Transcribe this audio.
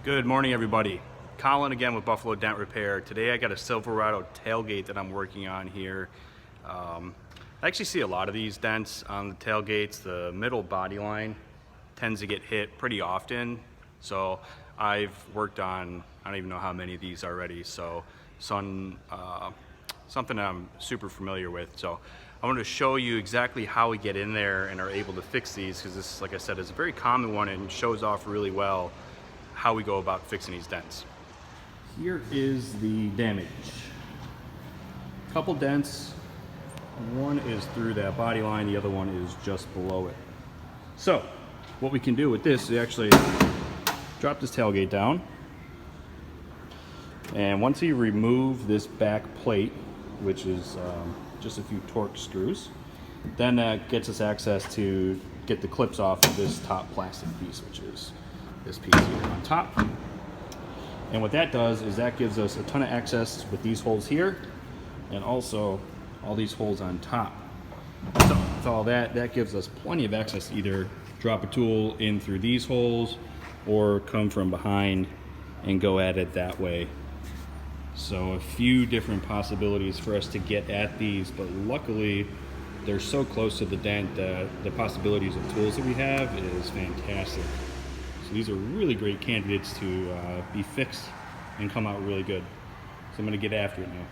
Good morning, everybody. Colin again with Buffalo Dent Repair. Today I got a Silverado tailgate that I'm working on here. I actually see a lot of these dents on the tailgates. The middle body line tends to get hit pretty often. So I've worked on, I don't even know how many of these already. So something I'm super familiar with. So I wanted to show you exactly how we get in there and are able to fix these, because this, like I said, is a very common one and shows off really well how we go about fixing these dents. Here is the damage. Couple dents. One is through that body line, the other one is just below it. So what we can do with this is actually drop this tailgate down, and once you remove this back plate, which is just a few torque screws, then that gets us access to get the clips off of this top plastic piece, which is this piece here on top. And what that does is that gives us a ton of access with these holes here, and also all these holes on top. So with all that gives us plenty of access to either drop a tool in through these holes or come from behind and go at it that way. So a few different possibilities for us to get at these, but luckily they're so close to the dent that the possibilities of tools that we have is fantastic. So these are really great candidates to be fixed and come out really good. So I'm going to get after it now.